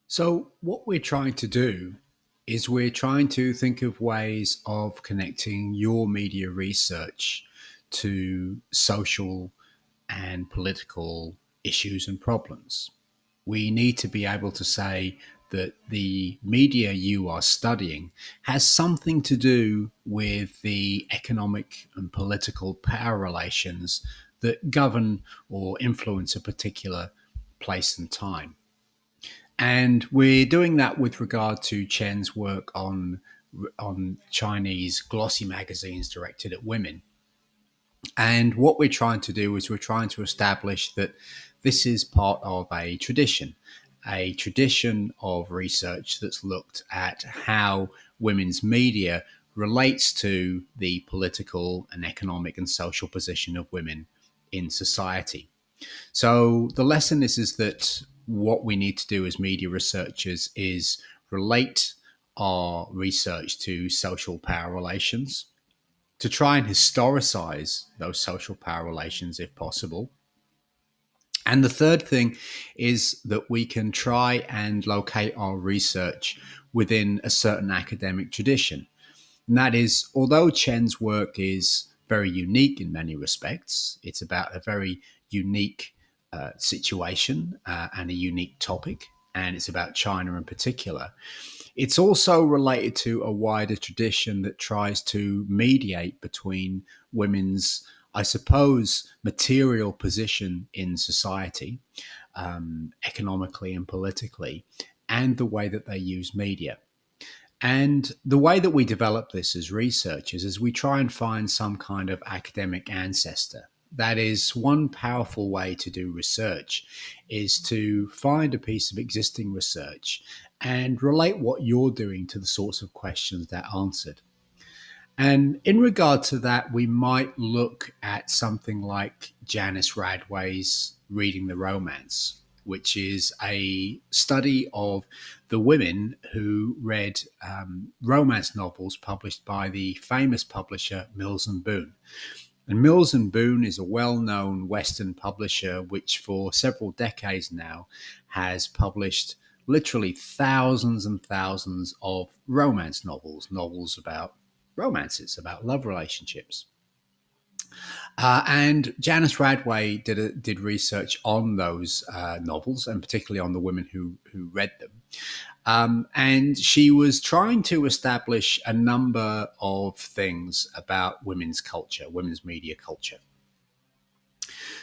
So, what we're trying to do is we're trying to think of ways of connecting your media research to social and political issues and problems. We need to be able to say that the media you are studying has something to do with the economic and political power relations that govern or influence a particular place and time. And we're doing that with regard to Chen's work on Chinese glossy magazines directed at women. And what we're trying to do is we're trying to establish that this is part of a tradition of research that's looked at how women's media relates to the political and economic and social position of women in society. So the lesson is that what we need to do as media researchers is relate our research to social power relations, to try and historicize those social power relations if possible. And the third thing is that we can try and locate our research within a certain academic tradition. And that is, although Chen's work is very unique in many respects, it's about a very unique situation and a unique topic, and it's about China in particular. It's also related to a wider tradition that tries to mediate between women's, I suppose, material position in society, economically and politically, and the way that they use media. And the way that we develop this as researchers is we try and find some kind of academic ancestor. That is one powerful way to do research is to find a piece of existing research and relate what you're doing to the sorts of questions that are answered. And in regard to that, we might look at something like Janice Radway's Reading the Romance, which is a study of the women who read romance novels published by the famous publisher Mills and Boon. And Mills and Boon is a well-known Western publisher which for several decades now has published literally thousands and thousands of romance novels, novels about romances, about love relationships. And Janice Radway did research on those novels, and particularly on the women who read them. And she was trying to establish a number of things about women's culture, women's media culture.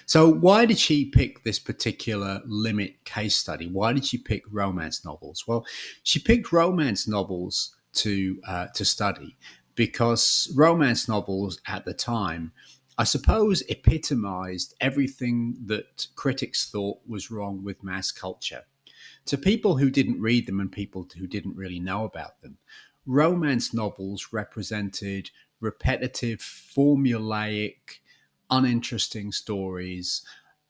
So, why did she pick this particular limit case study? Why did she pick romance novels? Well, she picked romance novels to study because romance novels at the time, I suppose, epitomized everything that critics thought was wrong with mass culture. To people who didn't read them and people who didn't really know about them, romance novels represented repetitive, formulaic, uninteresting stories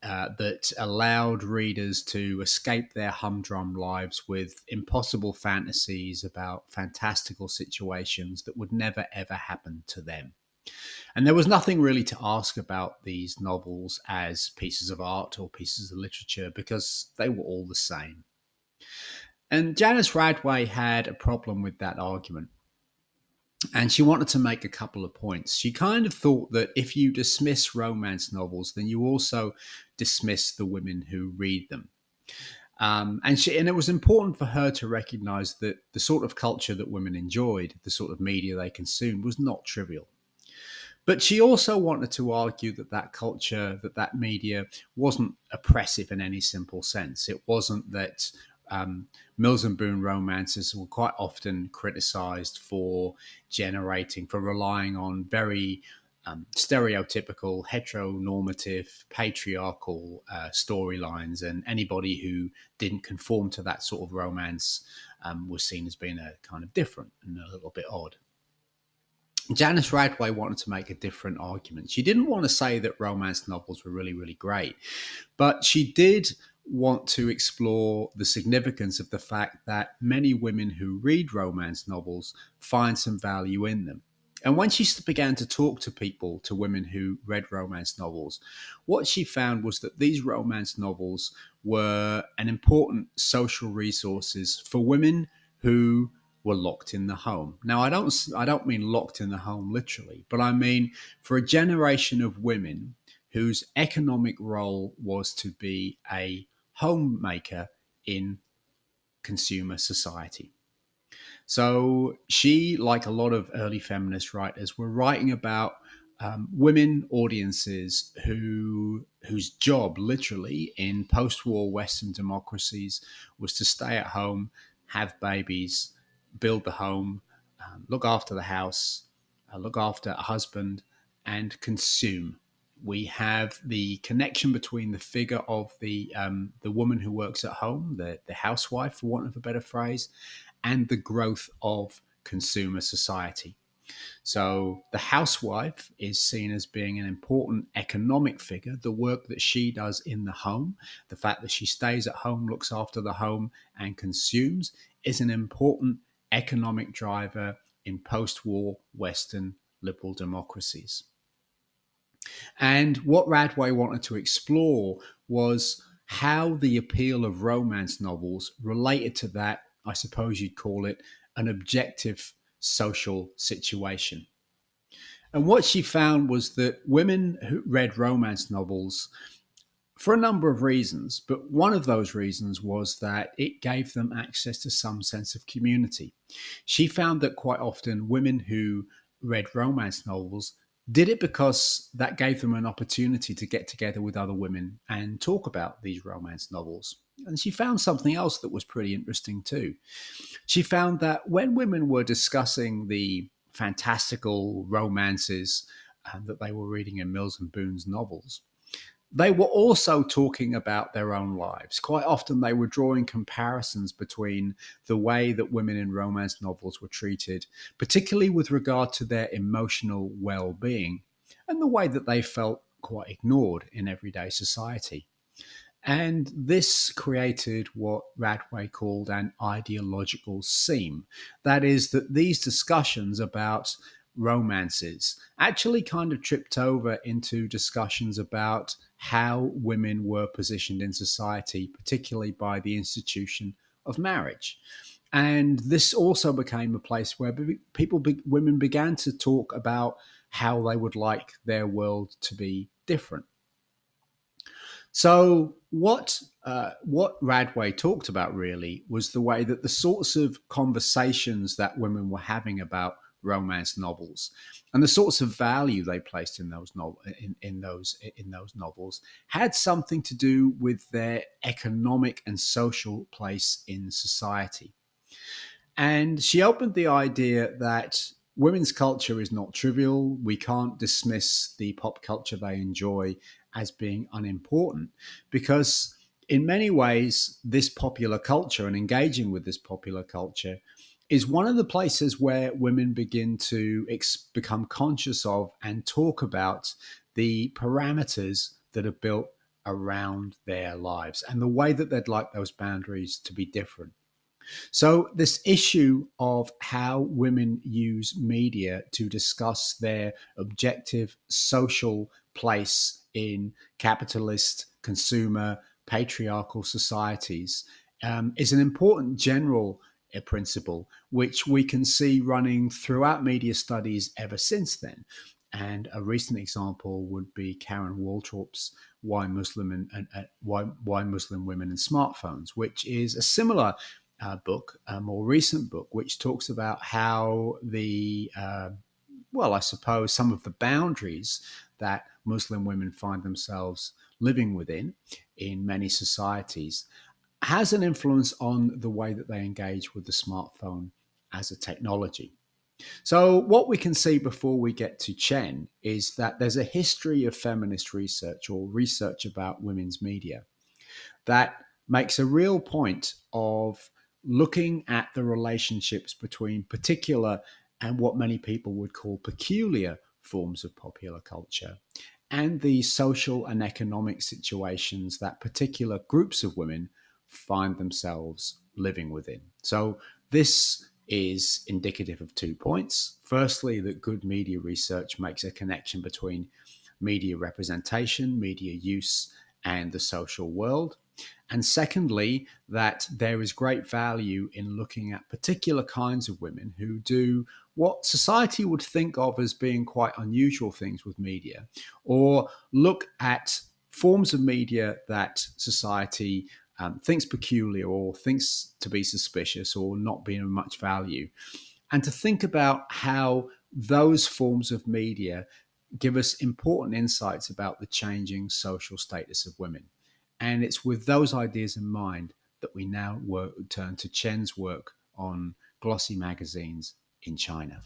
that allowed readers to escape their humdrum lives with impossible fantasies about fantastical situations that would never ever happen to them. And there was nothing really to ask about these novels as pieces of art or pieces of literature because they were all the same. And Janice Radway had a problem with that argument. And she wanted to make a couple of points. She kind of thought that if you dismiss romance novels, then you also dismiss the women who read them. And it was important for her to recognize that the sort of culture that women enjoyed, the sort of media they consumed, was not trivial. But she also wanted to argue that that culture, that media wasn't oppressive in any simple sense. It wasn't that Mills and Boon romances were quite often criticized for for relying on very stereotypical, heteronormative, patriarchal storylines, and anybody who didn't conform to that sort of romance was seen as being a kind of different and a little bit odd. Janice Radway wanted to make a different argument. She didn't want to say that romance novels were really, really great, but she did want to explore the significance of the fact that many women who read romance novels find some value in them. And when she began to talk to people, to women who read romance novels, what she found was that these romance novels were an important social resources for women who were locked in the home. Now, I don't mean locked in the home literally, but I mean for a generation of women whose economic role was to be a homemaker in consumer society. So she, like a lot of early feminist writers, were writing about women audiences whose job, literally, in post-war Western democracies, was to stay at home, have babies, build the home, look after the house, look after a husband, and consume. We have the connection between the figure of the woman who works at home, the housewife, for want of a better phrase, and the growth of consumer society. So the housewife is seen as being an important economic figure. The work that she does in the home, the fact that she stays at home, looks after the home, and consumes, is an important economic driver in post war Western liberal democracies. And what Radway wanted to explore was how the appeal of romance novels related to that, I suppose you'd call it, an objective social situation. And what she found was that women who read romance novels for a number of reasons, but one of those reasons was that it gave them access to some sense of community. She found that quite often women who read romance novels did it because that gave them an opportunity to get together with other women and talk about these romance novels. And she found something else that was pretty interesting too. She found that when women were discussing the fantastical romances that they were reading in Mills and Boon's novels, they were also talking about their own lives. Quite often, they were drawing comparisons between the way that women in romance novels were treated, particularly with regard to their emotional well being, and the way that they felt quite ignored in everyday society. And this created what Radway called an ideological seam. That is, that these discussions about romances actually kind of tripped over into discussions about how women were positioned in society, particularly by the institution of marriage. And this also became a place where women began to talk about how they would like their world to be different. So what Radway talked about really was the way that the sorts of conversations that women were having about romance novels and the sorts of value they placed in those novels had something to do with their economic and social place in society. And she opened the idea that women's culture is not trivial. We can't dismiss the pop culture they enjoy as being unimportant because, in many ways, this popular culture and engaging with this popular culture is one of the places where women begin to become conscious of and talk about the parameters that are built around their lives and the way that they'd like those boundaries to be different. So, this issue of how women use media to discuss their objective social place in capitalist, consumer, patriarchal societies is an important general principle, which we can see running throughout media studies ever since then. And a recent example would be Karen Waltrup's Why Muslim Women and Smartphones, which is a similar book, a more recent book, which talks about how I suppose, some of the boundaries that Muslim women find themselves living within in many societies has an influence on the way that they engage with the smartphone as a technology. So, what we can see before we get to Chen is that there's a history of feminist research or research about women's media that makes a real point of looking at the relationships between particular and what many people would call peculiar forms of popular culture and the social and economic situations that particular groups of women find themselves living within. So, this is indicative of 2 points. Firstly, that good media research makes a connection between media representation, media use, and the social world. And secondly, that there is great value in looking at particular kinds of women who do what society would think of as being quite unusual things with media, or look at forms of media that society thinks peculiar or thinks to be suspicious or not being of much value, and to think about how those forms of media give us important insights about the changing social status of women. And it's with those ideas in mind that we now turn to Chen's work on glossy magazines in China.